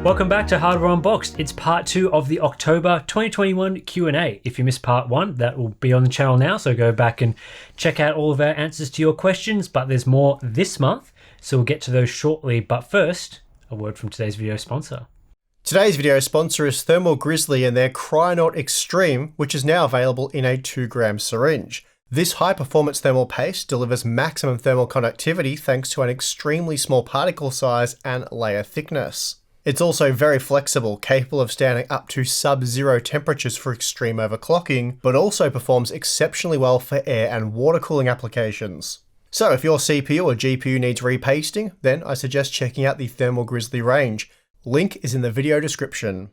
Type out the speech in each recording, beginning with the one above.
Welcome back to Hardware Unboxed. It's part 2 of the October 2021 Q&A. If you missed part 1, that will be on the channel now, so go back and check out all of our answers to your questions, but there's more this month, so we'll get to those shortly. But first, a word from today's video sponsor. Today's video sponsor is Thermal Grizzly and their Cryonaut Extreme, which is now available in a 2-gram syringe. This high-performance thermal paste delivers maximum thermal conductivity thanks to an extremely small particle size and layer thickness. It's also very flexible, capable of standing up to sub-zero temperatures for extreme overclocking, but also performs exceptionally well for air and water cooling applications. So if your CPU or GPU needs repasting, then I suggest checking out the Thermal Grizzly range. Link is in the video description.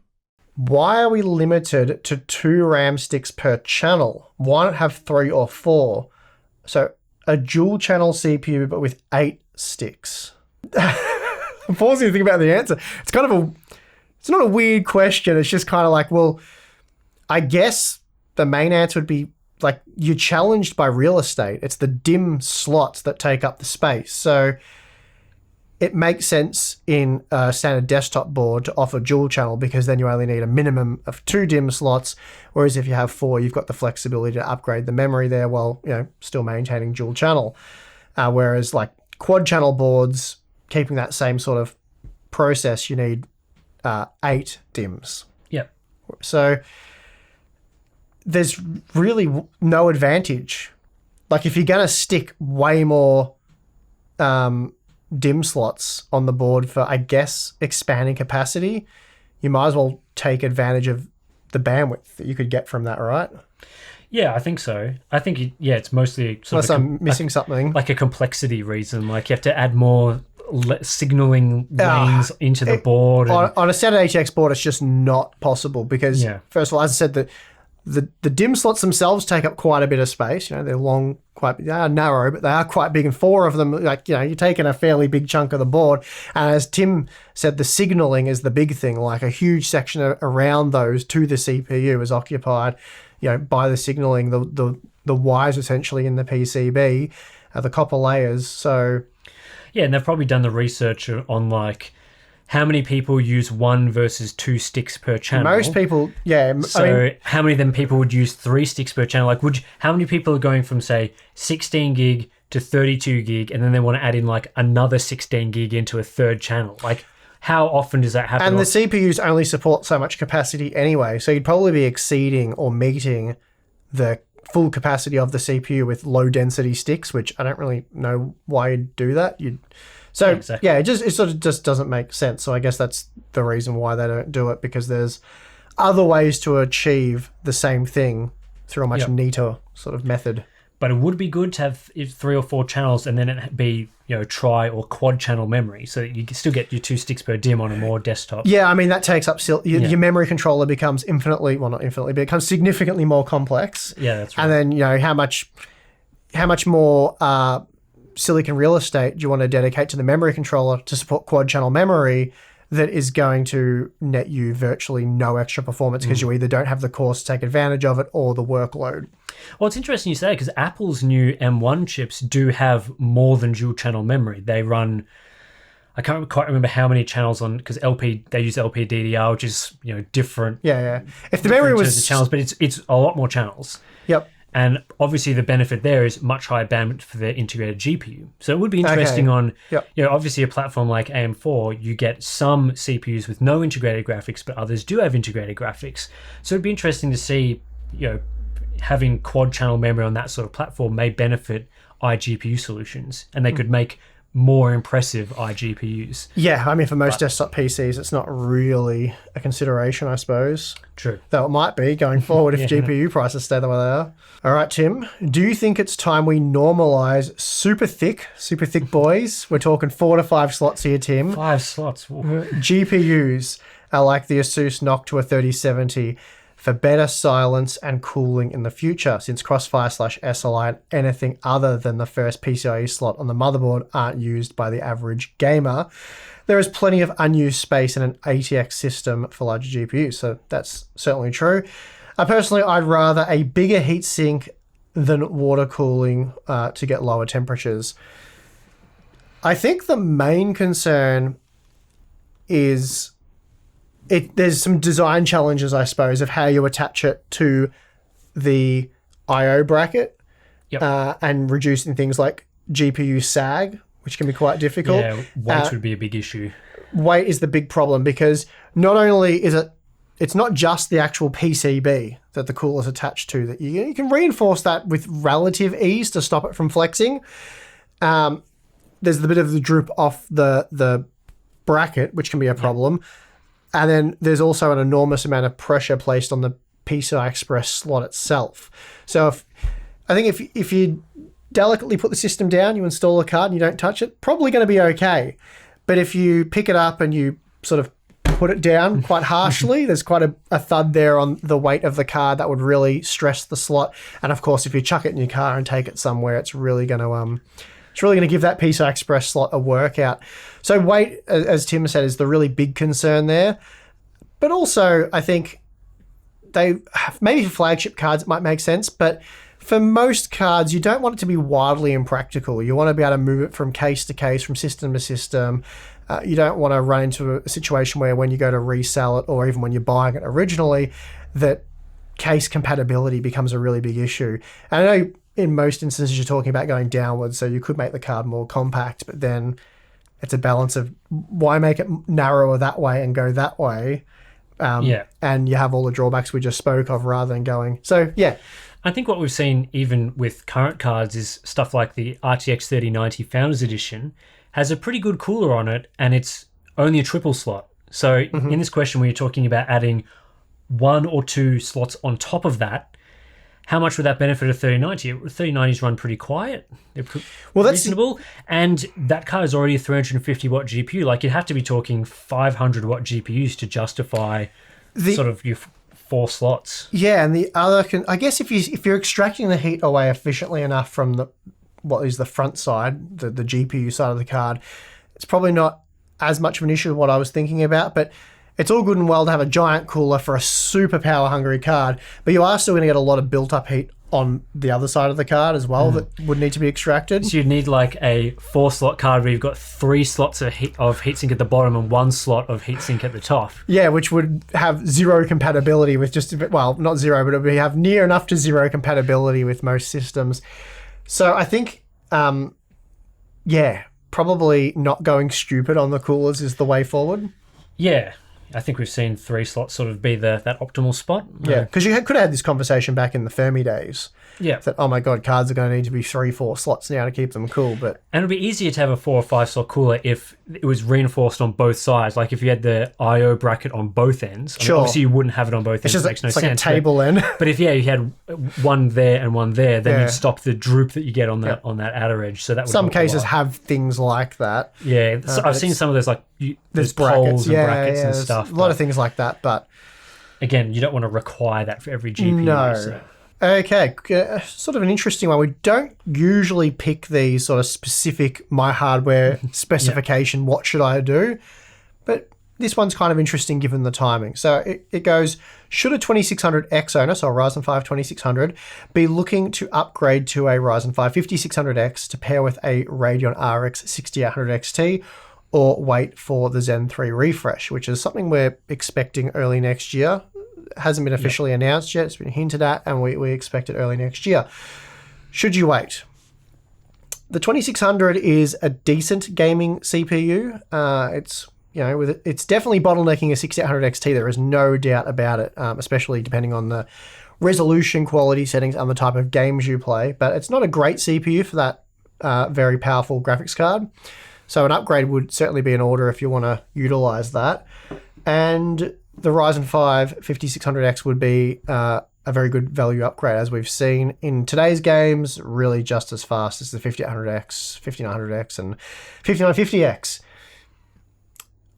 Why are we limited to 2 RAM sticks per channel? Why not have 3 or 4? So a dual channel CPU but with 8 sticks. I'm pausing to think about the answer. It's not a weird question. It's just kind of like, well, I guess the main answer would be like you're challenged by real estate. It's the DIMM slots that take up the space. So it makes sense in a standard desktop board to offer dual channel because then you only need a minimum of 2 DIMM slots. Whereas if you have 4, you've got the flexibility to upgrade the memory there while, still maintaining dual channel. Whereas like quad channel boards, keeping that same sort of process, you need 8 DIMMs. Yep. So there's really no advantage. Like if you're going to stick way more DIMM slots on the board for, I guess, expanding capacity, you might as well take advantage of the bandwidth that you could get from that, right? Yeah, I think so. I think, it's mostly sort of I'm missing something. Like a complexity reason. Like you have to add more signaling lanes into the board. On a standard ATX board, it's just not possible because, first of all, as I said, the DIMM slots themselves take up quite a bit of space. They're long, they are narrow, but they are quite big, and 4 of them, you're taking a fairly big chunk of the board. And as Tim said, the signaling is the big thing. Like a huge section around those to the CPU is occupied, by the signaling, the wires essentially in the PCB, the copper layers. So yeah, and they've probably done the research on like how many people use 1 versus 2 sticks per channel. Most people, So how many of them people would use 3 sticks per channel? Like, how many people are going from say 16 gig to 32 gig, and then they want to add in like another 16 gig into a third channel? Like, how often does that happen? And the CPUs only support so much capacity anyway, so you'd probably be exceeding or meeting the full capacity of the CPU with low density sticks, which I don't really know why you'd do that. It sort of just doesn't make sense. So I guess that's the reason why they don't do it, because there's other ways to achieve the same thing through a much neater sort of method. But it would be good to have 3 or 4 channels and then it be, tri or quad channel memory, so that you can still get your 2 sticks per DIMM on a more desktop. Yeah, I mean, that takes up your memory controller becomes not infinitely, but it becomes significantly more complex. Yeah, that's right. And then, how much more silicon real estate do you want to dedicate to the memory controller to support quad channel memory that is going to net you virtually no extra performance because you either don't have the cores to take advantage of it or the workload. Well, it's interesting you say, because Apple's new M1 chips do have more than dual channel memory. They run, I can't quite remember how many channels on, because they use LPDDR, which is different. Yeah. If the memory was channels, but it's a lot more channels. Yep. And obviously the benefit there is much higher bandwidth for their integrated GPU. So it would be interesting obviously a platform like AM4, you get some CPUs with no integrated graphics, but others do have integrated graphics. So it'd be interesting to see, having quad channel memory on that sort of platform may benefit iGPU solutions, and they could make more impressive iGPUs. Yeah, I mean, for most desktop PCs, it's not really a consideration, I suppose. True. Though it might be going forward if GPU prices stay the way they are. All right, Tim, do you think it's time we normalize super thick boys? We're talking 4 to 5 slots here, Tim. 5 slots. Ooh. GPUs are like the Asus Noctua 3070 for better silence and cooling in the future, since Crossfire/SLI and anything other than the first PCIe slot on the motherboard aren't used by the average gamer. There is plenty of unused space in an ATX system for larger GPUs, so that's certainly true. Personally, I'd rather a bigger heatsink than water cooling to get lower temperatures. I think the main concern is there's some design challenges, I suppose, of how you attach it to the I/O bracket, and reducing things like GPU sag, which can be quite difficult. Yeah, weight would be a big issue. Weight is the big problem because not only is it's not just the actual PCB that the cooler is attached to, that you can reinforce that with relative ease to stop it from flexing. There's the bit of the droop off the bracket, which can be a problem. And then there's also an enormous amount of pressure placed on the PCI Express slot itself. So if you delicately put the system down, you install a card and you don't touch it, probably going to be okay. But if you pick it up and you sort of put it down quite harshly, there's quite a thud there on the weight of the card that would really stress the slot. And of course, if you chuck it in your car and take it somewhere, it's really going to give that PCI Express slot a workout. So weight, as Tim said, is the really big concern there. But also, I think maybe for flagship cards, it might make sense, but for most cards, you don't want it to be wildly impractical. You want to be able to move it from case to case, from system to system. You don't want to run into a situation where when you go to resell it, or even when you're buying it originally, that case compatibility becomes a really big issue. And I know in most instances you're talking about going downwards, so you could make the card more compact, but then it's a balance of why make it narrower that way and go that way. And you have all the drawbacks we just spoke of rather than going. So, yeah. I think what we've seen even with current cards is stuff like the RTX 3090 Founders Edition has a pretty good cooler on it, and it's only a triple slot. So in this question, where you're talking about adding 1 or 2 slots on top of that, how much would that benefit a 3090? 3090s run pretty quiet. They're reasonable. And that card is already a 350 watt GPU. Like, you'd have to be talking 500 watt GPUs to justify sort of your 4 slots. Yeah, and the other I guess if you're extracting the heat away efficiently enough from what is the front side, the GPU side of the card, it's probably not as much of an issue as what I was thinking about, but it's all good and well to have a giant cooler for a super power hungry card, but you are still going to get a lot of built up heat on the other side of the card as well that would need to be extracted. So you'd need like a 4 slot card where you've got 3 slots of heatsink at the bottom and 1 slot of heatsink at the top. Yeah, which would have zero compatibility with just a bit, well, not zero, but it would have near enough to zero compatibility with most systems. So I think, probably not going stupid on the coolers is the way forward. Yeah. I think we've seen 3 slots sort of be that optimal spot. Yeah, because you could have had this conversation back in the Fermi days. Yeah. That, oh my God, cards are going to need to be 3-4 slots now to keep them cool. And it'd be easier to have a 4 or 5 slot cooler if it was reinforced on both sides. Like if you had the I/O bracket on both ends. Sure. Obviously, you wouldn't have it on both ends. It's It makes like sense. A table end. But if you had one there and one there, then you'd stop the droop that you get on that outer edge. So that would some cases have things like that. Yeah, I've seen some of those there's poles and brackets and stuff. A lot of things like that, but again, you don't want to require that for every GPU. No. So. Okay, sort of an interesting one. We don't usually pick these sort of specific my hardware specification, what should I do? But this one's kind of interesting given the timing. So it goes, should a 2600X owner, so a Ryzen 5 2600, be looking to upgrade to a Ryzen 5 5600X to pair with a Radeon RX 6800 XT, or wait for the Zen 3 refresh, which is something we're expecting early next year. Hasn't been officially announced yet. It's been hinted at, and we expect it early next year. Should you wait? The 2600 is a decent gaming CPU. It's definitely bottlenecking a 6800 XT. There is no doubt about it, especially depending on the resolution, quality settings, and the type of games you play. But it's not a great CPU for that very powerful graphics card. So an upgrade would certainly be in order if you want to utilize that. And the Ryzen 5 5600X would be a very good value upgrade, as we've seen in today's games, really just as fast as the 5800X, 5900X, and 5950X.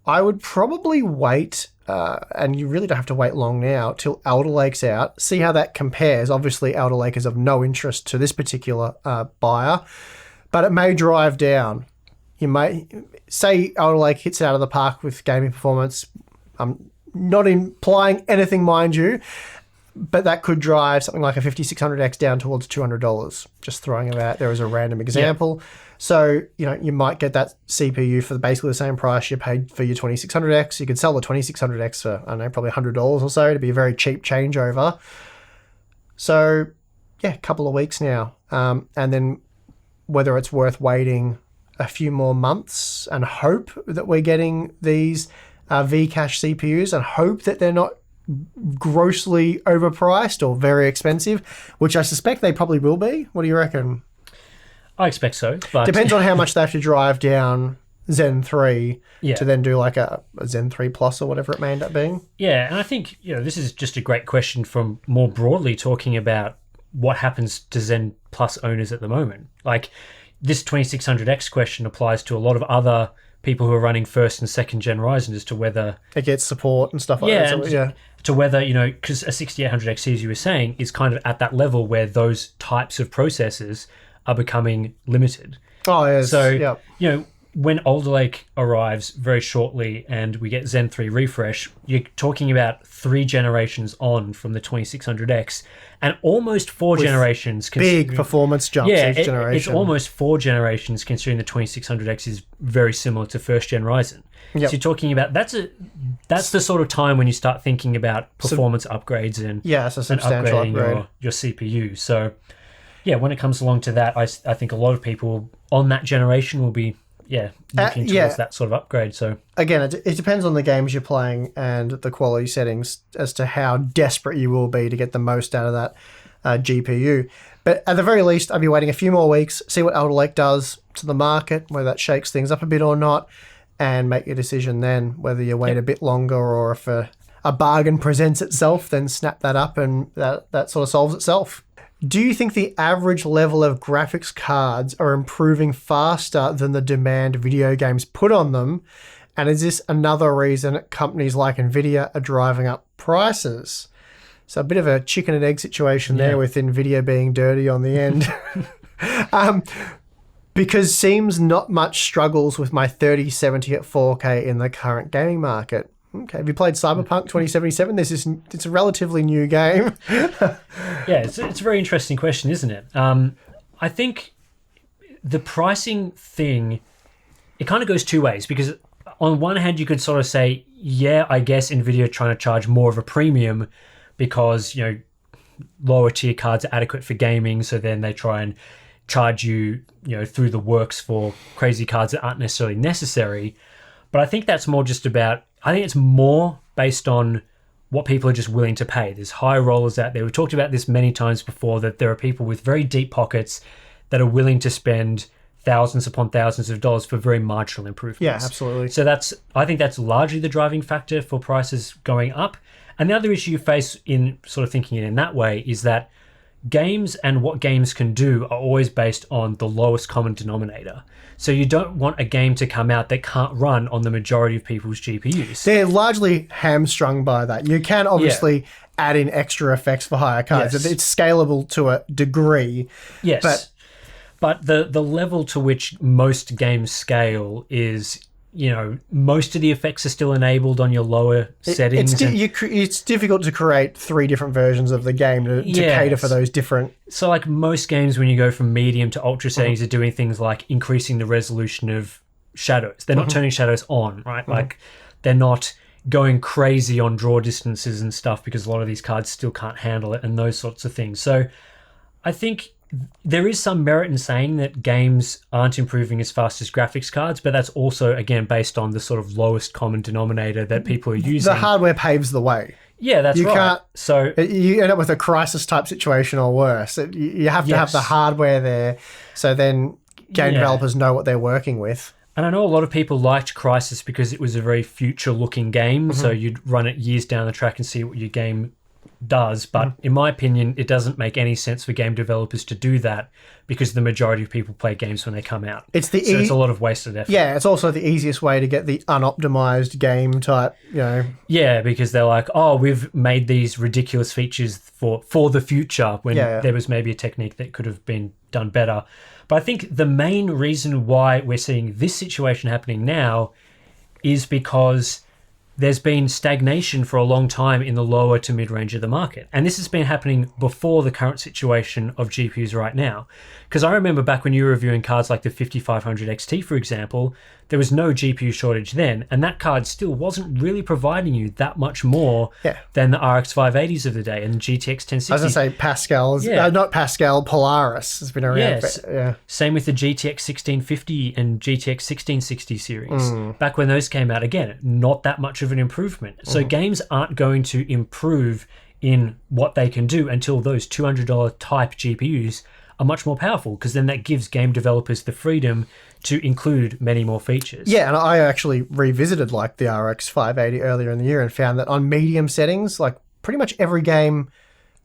I would probably wait, and you really don't have to wait long now, till Alder Lake's out, see how that compares. Obviously, Alder Lake is of no interest to this particular buyer, but it may drive down. You may say Alder Lake hits it out of the park with gaming performance. I'm not implying anything, mind you, But that could drive something like a 5600X down towards $200. Just throwing it out there as a random example. Yeah. So, you might get that CPU for basically the same price you paid for your 2600X. You could sell the 2600X for, I don't know, probably $100 or so to be a very cheap changeover. So, yeah, a couple of weeks now. And then whether it's worth waiting a few more months and hope that we're getting these Vcache CPUs and hope that they're not grossly overpriced or very expensive, which I suspect they probably will be. What do you reckon? I expect so. But depends on how much they have to drive down Zen 3 to then do like a Zen 3 Plus or whatever it may end up being. Yeah, and I think this is just a great question from more broadly talking about what happens to Zen Plus owners at the moment. Like this 2600X question applies to a lot of other people who are running first and second gen Ryzen as to whether it gets support and stuff like that. So, to whether, because a 6800X, as you were saying, is kind of at that level where those types of processors are becoming limited. Oh, yes. So, when Alder Lake arrives very shortly and we get Zen 3 refresh, you're talking about 3 generations on from the 2600X and almost 4 generations. Big performance jumps each generation. It's almost 4 generations considering the 2600X is very similar to first gen Ryzen. Yep. So you're talking about that's the sort of time when you start thinking about performance upgrades and it's a substantial upgrade. Your CPU. So yeah, when it comes along to that, I think a lot of people on that generation will be looking towards that sort of upgrade. So again, it depends on the games you're playing and the quality settings as to how desperate you will be to get the most out of that GPU. But at the very least, I'd be waiting a few more weeks, see what Alder Lake does to the market, whether that shakes things up a bit or not, and make your decision then whether you wait a bit longer or if a bargain presents itself, then snap that up and that sort of solves itself. Do you think the average level of graphics cards are improving faster than the demand video games put on them? And is this another reason companies like Nvidia are driving up prices? So a bit of a chicken and egg situation there with Nvidia being dirty on the end. Because seems not much struggles with my 3070 at 4K in the current gaming market. Okay, have you played Cyberpunk 2077? It's a relatively new game. It's a very interesting question, isn't it? I think the pricing thing, it kind of goes two ways because on one hand you could sort of say, I guess Nvidia are trying to charge more of a premium because, lower tier cards are adequate for gaming, so then they try and charge you, through the works for crazy cards that aren't necessarily necessary. But I think that's more just about, I think it's more based on what people are just willing to pay. There's high rollers out there. We've talked about this many times before, that there are people with very deep pockets that are willing to spend thousands upon thousands of dollars for very marginal improvements. Yeah, absolutely. So I think that's largely the driving factor for prices going up. And the other issue you face in sort of thinking it in that way is that games and what games can do are always based on the lowest common denominator. So you don't want a game to come out that can't run on the majority of people's GPUs. They're largely hamstrung by that. You can obviously add in extra effects for higher cards. Yes. It's scalable to a degree. Yes. But the level to which most games scale is, most of the effects are still enabled on your lower settings. It's difficult to create 3 different versions of the game to cater for those different... So like most games, when you go from medium to ultra settings, are doing things like increasing the resolution of shadows. They're not turning shadows on, right? Like they're not going crazy on draw distances and stuff because a lot of these cards still can't handle it and those sorts of things. So I think there is some merit in saying that games aren't improving as fast as graphics cards, but that's also, again, based on the sort of lowest common denominator that people are using. The hardware paves the way. Yeah, that's right. You end up with a crisis type situation or worse. You have to have the hardware there, so then game developers know what they're working with. And I know a lot of people liked Crysis because it was a very future-looking game, so you'd run it years down the track and see what your game does, but in my opinion it doesn't make any sense for game developers to do that because the majority of people play games when they come out. It's a lot of wasted effort. Yeah, it's also the easiest way to get the unoptimized game type, Yeah, because they're like, we've made these ridiculous features for the future when there was maybe a technique that could have been done better. But I think the main reason why we're seeing this situation happening now is because there's been stagnation for a long time in the lower to mid-range of the market. And this has been happening before the current situation of GPUs right now. Because I remember back when you were reviewing cards like the 5500 XT, for example, there was no GPU shortage then, and that card still wasn't really providing you that much more than the RX 580s of the day and GTX 1060. I was going to say Pascal's, not Pascal, Polaris has been around. Yes. Same with the GTX 1650 and GTX 1660 series. Back when those came out, again, not that much of an improvement. So games aren't going to improve in what they can do until those $200 type GPUs are much more powerful, because then that gives game developers the freedom to include many more features. Yeah, and I actually revisited like the RX 580 earlier in the year and found that on medium settings, like pretty much every game,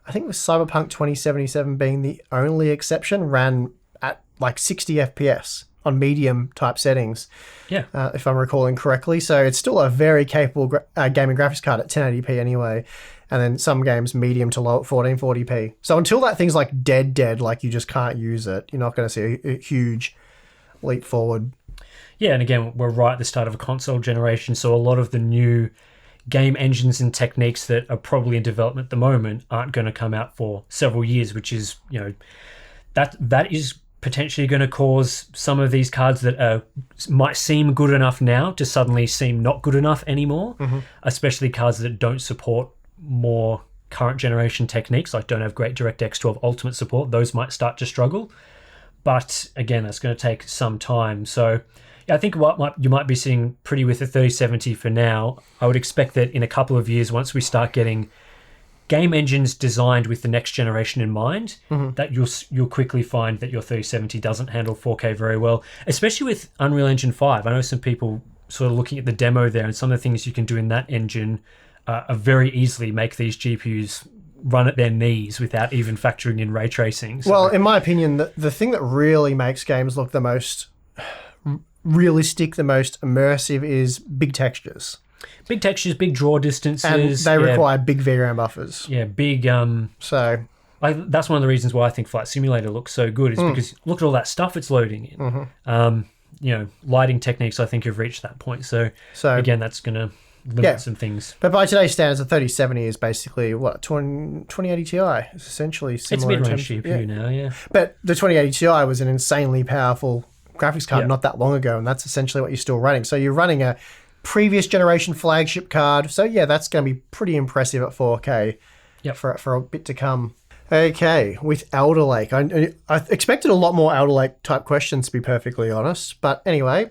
I think it was Cyberpunk 2077 being the only exception, ran at like 60 FPS on medium type settings. Yeah. If I'm recalling correctly. So it's still a very capable gaming graphics card at 1080p anyway. And then some games medium to low at 1440p. So until that thing's like dead, like you just can't use it, you're not going to see a huge leap forward. Yeah, and again, we're right at the start of a console generation, so a lot of the new game engines and techniques that are probably in development at the moment aren't going to come out for several years, which is, that is potentially going to cause some of these cards that might seem good enough now to suddenly seem not good enough anymore, especially cards that don't support more current generation techniques, like don't have great DirectX 12 Ultimate support. Those might start to struggle, but again, that's going to take some time. So I think what you might be seeing pretty with the 3070 for now. I would expect that in a couple of years, once we start getting game engines designed with the next generation in mind, that you'll quickly find that your 3070 doesn't handle 4K very well, especially with Unreal Engine 5. I know some people sort of looking at the demo there, and some of the things you can do in that engine are very easily make these GPUs run at their knees without even factoring in ray tracing. So, well, in my opinion, the thing that really makes games look the most realistic, the most immersive is big textures. Big textures, big draw distances. And they require big VRAM buffers. Yeah, big... So... that's one of the reasons why I think Flight Simulator looks so good, is because look at all that stuff it's loading in. Lighting techniques, I think, have reached that point. So again, that's going to limit some things. But by today's standards, the 3070 is basically, 2080 Ti? It's essentially similar. It's mid-range GPU now, yeah. But the 2080 Ti was an insanely powerful graphics card not that long ago, and that's essentially what you're still running. So you're running a previous generation flagship card. So yeah, that's going to be pretty impressive at 4K for a bit to come. Okay, with Alder Lake. I expected a lot more Alder Lake type questions, to be perfectly honest. But anyway,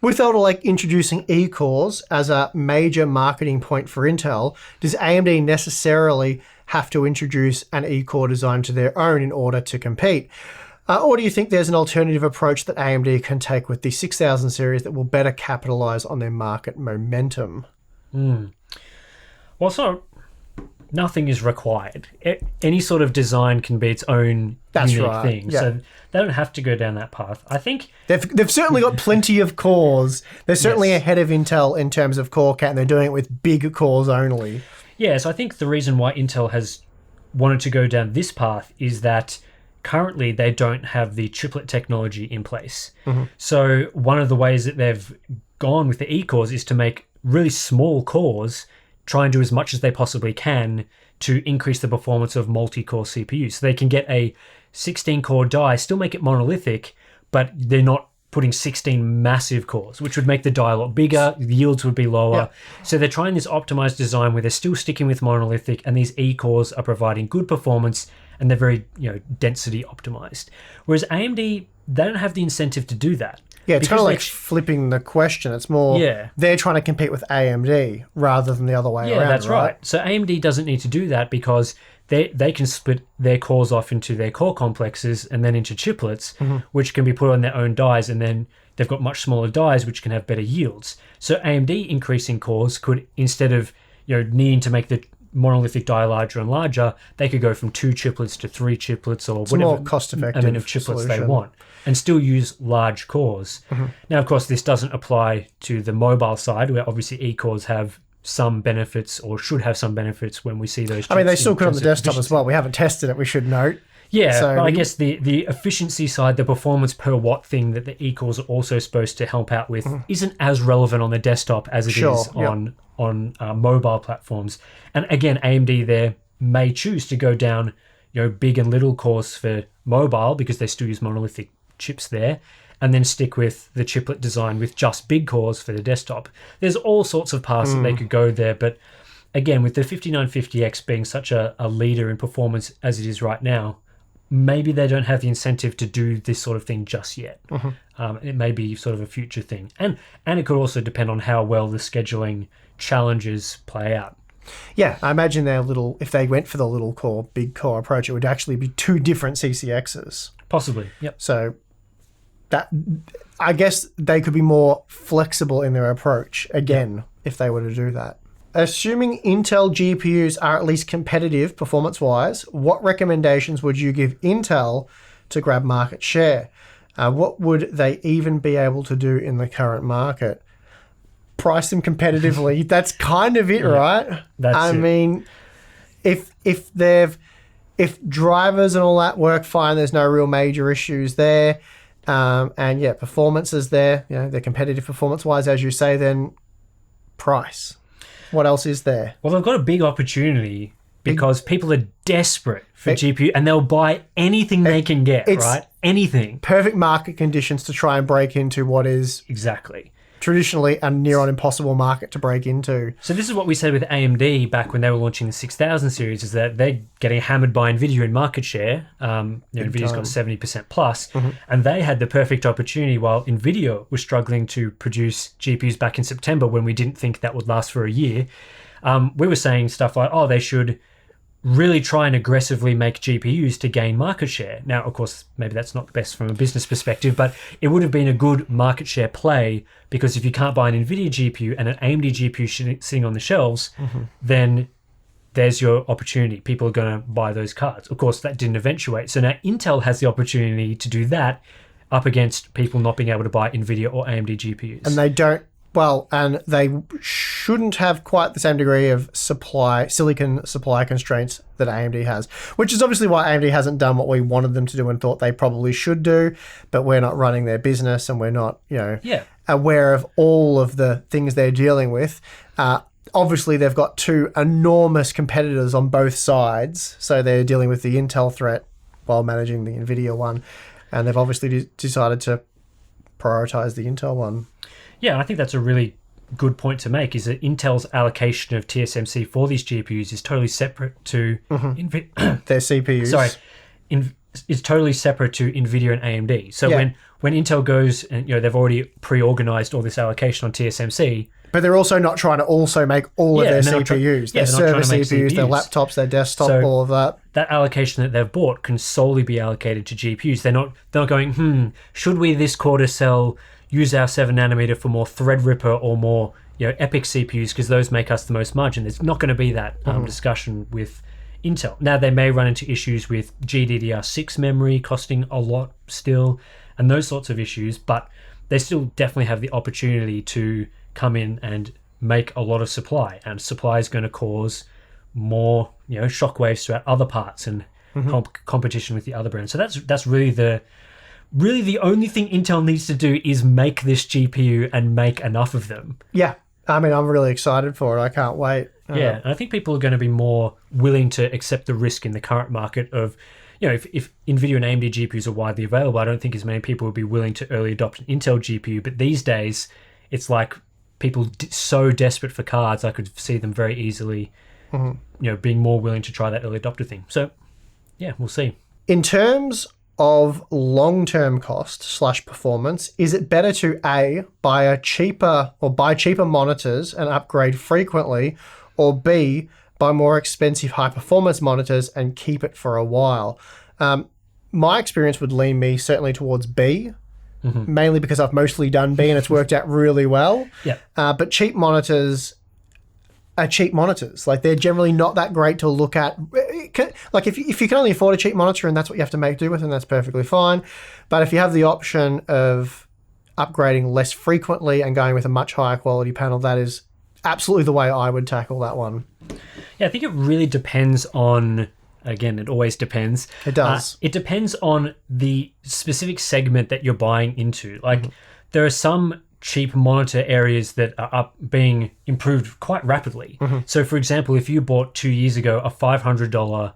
with Alder Lake introducing E-cores as a major marketing point for Intel, does AMD necessarily have to introduce an E-core design to their own in order to compete? Or do you think there's an alternative approach that AMD can take with the 6000 series that will better capitalize on their market momentum? Well, so nothing is required. Any sort of design can be its own unique thing. Yeah. So they don't have to go down that path. I think they've certainly got plenty of cores. They're certainly ahead of Intel in terms of core count, and they're doing it with big cores only. Yeah, so I think the reason why Intel has wanted to go down this path is that currently they don't have the chiplet technology in place. So one of the ways that they've gone with the E-cores is to make really small cores, try and do as much as they possibly can to increase the performance of multi-core CPUs. So they can get a 16-core die, still make it monolithic, but they're not putting 16 massive cores, which would make the die a lot bigger, the yields would be lower. So they're trying this optimized design where they're still sticking with monolithic, and these E-cores are providing good performance, and they're very density optimized. Whereas AMD, they don't have the incentive to do that. Yeah, it's kind of like flipping the question. It's more they're trying to compete with AMD rather than the other way around. Yeah, that's right. So AMD doesn't need to do that because they can split their cores off into their core complexes and then into chiplets, which can be put on their own dies, and then they've got much smaller dies which can have better yields. So AMD increasing cores could, instead of needing to make the monolithic die larger and larger, they could go from 2 chiplets to 3 chiplets, or whatever more cost-effective amount of chiplets they want, and still use large cores. Now, of course, this doesn't apply to the mobile side, where obviously E-cores have some benefits, or should have some benefits when we see those chips. I mean, they still could on the desktop as well. We haven't tested it, we should note. Yeah, so but I guess the efficiency side, the performance per watt thing that the E-cores are also supposed to help out with isn't as relevant on the desktop as it is on mobile platforms. And again, AMD there may choose to go down big and little cores for mobile because they still use monolithic chips there, and then stick with the chiplet design with just big cores for the desktop. There's all sorts of paths that they could go there, but again, with the 5950X being such a leader in performance as it is right now, maybe they don't have the incentive to do this sort of thing just yet. It may be sort of a future thing. And it could also depend on how well the scheduling challenges play out. Yeah, I imagine if they went for the little core, big core approach, it would actually be two different CCXs. Possibly, yep. So that, I guess they could be more flexible in their approach, again, if they were to do that. Assuming Intel GPUs are at least competitive performance-wise, what recommendations would you give Intel to grab market share? What would they even be able to do in the current market? Price them competitively. That's kind of it, right? I mean, if drivers and all that work fine, there's no real major issues there. And performance is there. They're competitive performance-wise, as you say. Then price. What else is there? Well, they've got a big opportunity because people are desperate for GPU and they'll buy anything they can get, right? Anything. Perfect market conditions to try and break into what is exactly traditionally a near on impossible market to break into. So this is what we said with AMD back when they were launching the 6000 series, is that they're getting hammered by NVIDIA in market share. NVIDIA's got 70% plus, and they had the perfect opportunity while NVIDIA was struggling to produce GPUs back in September when we didn't think that would last for a year. We were saying stuff like, they should really try and aggressively make GPUs to gain market share. Now, of course, maybe that's not the best from a business perspective, but it would have been a good market share play, because if you can't buy an NVIDIA GPU and an AMD GPU sitting on the shelves, then there's your opportunity. People are going to buy those cards. Of course, that didn't eventuate. So now Intel has the opportunity to do that up against people not being able to buy NVIDIA or AMD GPUs. And they don't. Well, and they shouldn't have quite the same degree of silicon supply constraints that AMD has, which is obviously why AMD hasn't done what we wanted them to do and thought they probably should do, but we're not running their business and we're not, aware of all of the things they're dealing with. Obviously, they've got two enormous competitors on both sides, so they're dealing with the Intel threat while managing the NVIDIA one, and they've obviously decided to prioritize the Intel one. Yeah, I think that's a really good point to make, is that Intel's allocation of TSMC for these GPUs is totally separate to their CPUs. Sorry, it's totally separate to NVIDIA and AMD. So when Intel goes and they've already pre-organized all this allocation on TSMC, but they're also not trying to also make all of their CPUs, their server CPUs, their laptops, their desktop, all of that. That allocation that they've bought can solely be allocated to GPUs. They're not going, should we this quarter use our 7nm for more Threadripper or more EPYC CPUs because those make us the most margin. There's not going to be that discussion with Intel. Now, they may run into issues with GDDR6 memory costing a lot still and those sorts of issues, but they still definitely have the opportunity to come in and make a lot of supply, and supply is going to cause more shockwaves throughout other parts and competition with the other brands. So that's really the only thing Intel needs to do is make this GPU and make enough of them. Yeah. I mean, I'm really excited for it. I can't wait. Yeah. And I think people are going to be more willing to accept the risk in the current market of, if NVIDIA and AMD GPUs are widely available, I don't think as many people would be willing to early adopt an Intel GPU. But these days, it's like people so desperate for cards, I could see them very easily, being more willing to try that early adopter thing. So, yeah, we'll see. In terms of long-term cost / performance, is it better to buy cheaper monitors and upgrade frequently, or B, buy more expensive high-performance monitors and keep it for a while? My experience would lean me certainly towards B, mainly because I've mostly done B and it's worked out really well. Yeah. But cheap monitors are cheap monitors. Like, they're generally not that great to look at. Like, if you can only afford a cheap monitor and that's what you have to make do with, then that's perfectly fine. But if you have the option of upgrading less frequently and going with a much higher quality panel, that is absolutely the way I would tackle that one. Yeah, I think it really depends on Again, it always depends. It does. It depends on the specific segment that you're buying into. Like, there are some cheap monitor areas that are being improved quite rapidly. So, for example, if you bought 2 years ago a $500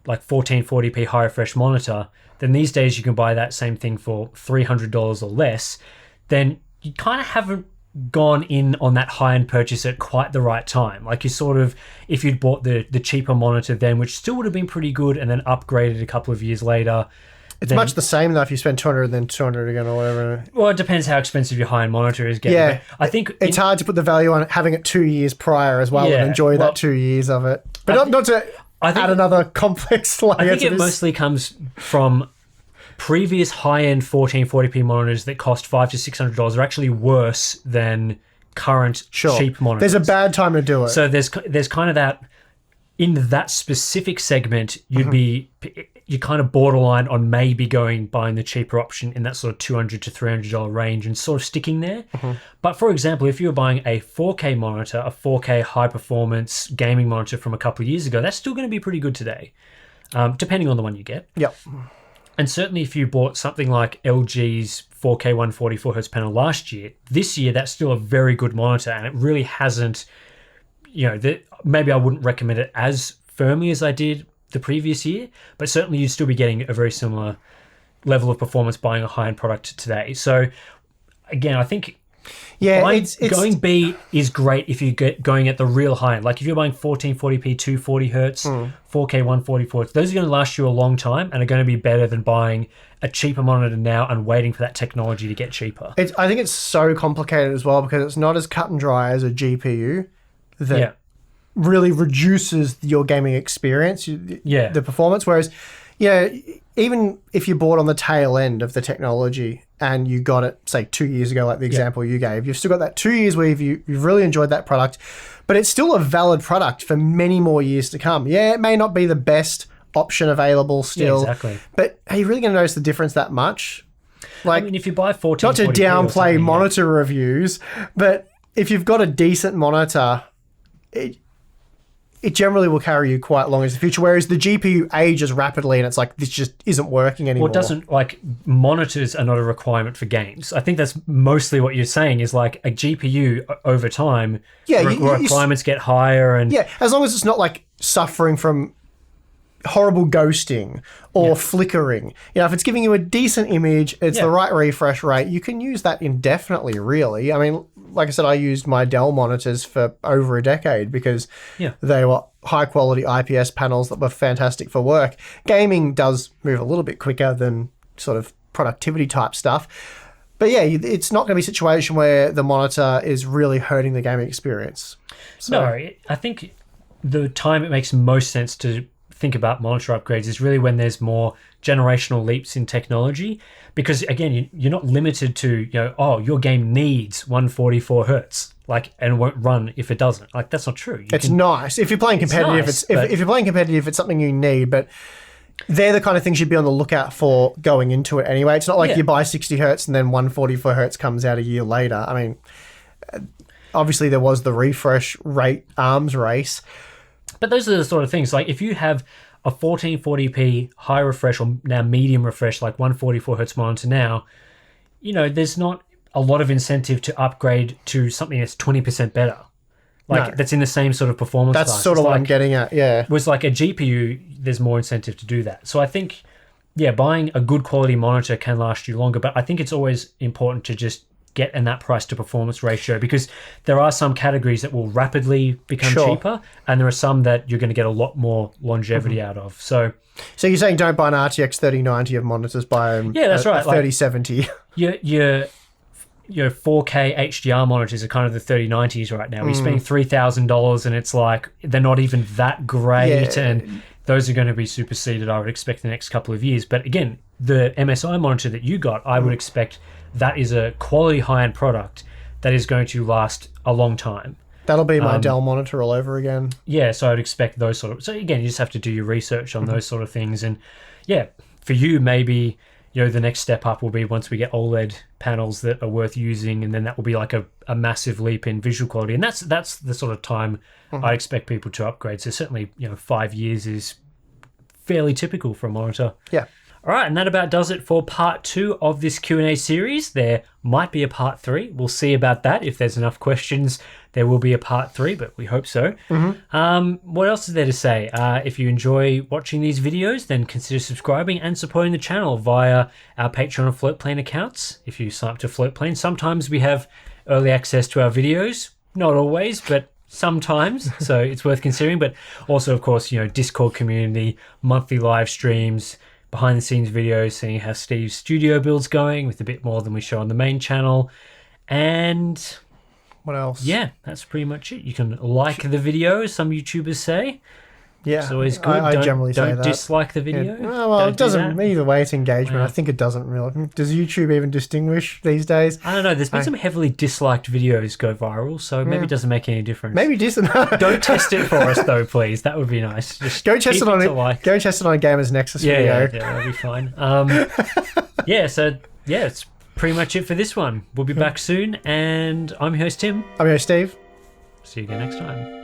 like 1440p high refresh monitor, then these days you can buy that same thing for $300 or less. Then you kind of haven't gone in on that high-end purchase at quite the right time. Like, you sort of, if you'd bought the cheaper monitor then, which still would have been pretty good, and then upgraded a couple of years later. It's much the same though if you spend 200 then 200 again or whatever. Well, it depends how expensive your high-end monitor is getting. Yeah. But I think it's hard to put the value on having it 2 years prior as well and enjoy that 2 years of it. But not to add another complex layer. I think it mostly comes from previous high-end 1440p monitors that cost $500 to $600 are actually worse than current cheap monitors. There's a bad time to do it. So there's kind of that, in that specific segment, you're kind of borderline on maybe buying the cheaper option in that sort of $200 to $300 range and sort of sticking there. But for example, if you were buying a 4K monitor, a 4K high performance gaming monitor from a couple of years ago, that's still going to be pretty good today, depending on the one you get. Yep. And certainly if you bought something like LG's 4K 144Hz panel last year, this year that's still a very good monitor, and it really hasn't, maybe I wouldn't recommend it as firmly as I did the previous year, but certainly you'd still be getting a very similar level of performance buying a high-end product today. So again, I think going B is great if you get going at the real high end. Like if you're buying 1440p 240 hertz, 4K 144, those are going to last you a long time and are going to be better than buying a cheaper monitor now and waiting for that technology to get cheaper. I think it's so complicated as well because it's not as cut and dry as a GPU that really reduces your gaming experience, the performance. Whereas, even if you bought on the tail end of the technology and you got it, say, 2 years ago, like the example you gave, you've still got that 2 years where you've really enjoyed that product, but it's still a valid product for many more years to come. Yeah, it may not be the best option available still, exactly. But are you really going to notice the difference that much? Like, I mean, if you buy 1440p, not to downplay monitor reviews, but if you've got a decent monitor, it generally will carry you quite long into the future, whereas the GPU ages rapidly and it's like, this just isn't working anymore. Well, monitors are not a requirement for games. I think that's mostly what you're saying is like a GPU over time, requirements get higher. And as long as it's not like suffering from horrible ghosting or flickering. If it's giving you a decent image, it's the right refresh rate, you can use that indefinitely, really. I mean, like I said, I used my Dell monitors for over a decade because they were high quality IPS panels that were fantastic for work. Gaming does move a little bit quicker than sort of productivity type stuff. But it's not going to be a situation where the monitor is really hurting the gaming experience. So, no, I think the time it makes most sense to think about monitor upgrades is really when there's more generational leaps in technology, because again, you're not limited to your game needs 144 hertz and won't run if it doesn't. Like, that's not true. It's nice if you're playing competitive. If you're playing competitive, it's something you need, but they're the kind of things you'd be on the lookout for going into it anyway. It's not like you buy 60 hertz and then 144 hertz comes out a year later. I mean, obviously there was the refresh rate arms race. But those are the sort of things, like if you have a 1440p high refresh or now medium refresh, like 144 hertz monitor now, there's not a lot of incentive to upgrade to something that's 20% better. That's in the same sort of performance class. That's sort of what I'm getting at, Whereas like a GPU, there's more incentive to do that. So I think, buying a good quality monitor can last you longer, but I think it's always important to just get in that price to performance ratio, because there are some categories that will rapidly become cheaper and there are some that you're going to get a lot more longevity out of. So you're saying don't buy an RTX 3090 of monitors, buy that's right. A 3070. Your 4K HDR monitors are kind of the 3090s right now. You're spending $3,000 and it's like they're not even that great, and those are going to be superseded, I would expect, in the next couple of years. But again, the MSI monitor that you got, I would expect that is a quality high-end product that is going to last a long time. That'll be my Dell monitor all over again. Yeah, so I'd expect those sort of... So again, you just have to do your research on those sort of things. And for you, maybe the next step up will be once we get OLED panels that are worth using, and then that will be like a massive leap in visual quality. And that's the sort of time I expect people to upgrade. So certainly, 5 years is fairly typical for a monitor. Yeah. All right, and that about does it for part 2 of this Q&A series. There might be a part 3. We'll see about that. If there's enough questions, there will be a part 3, but we hope so. What else is there to say? If you enjoy watching these videos, then consider subscribing and supporting the channel via our Patreon and Floatplane accounts. If you sign up to Floatplane, sometimes we have early access to our videos. Not always, but sometimes, so it's worth considering. But also, of course, Discord community, monthly live streams, behind the scenes videos, seeing how Steve's studio build's going with a bit more than we show on the main channel. And what else? Yeah, that's pretty much it. You can like the video, some YouTubers say. Yeah, it's always good. I generally say that. Don't dislike the video. Yeah. Well, it doesn't. Either way, it's engagement. Yeah. I think it doesn't really. Does YouTube even distinguish these days? I don't know. There's been some heavily disliked videos go viral, so maybe it doesn't make any difference. Maybe Don't test it for us though, please. That would be nice. Just go test it on it. Go test it on a Gamers Nexus video. Yeah, that'll be fine. So it's pretty much it for this one. We'll be back soon, and I'm your host Tim. I'm your host Steve. See you again next time.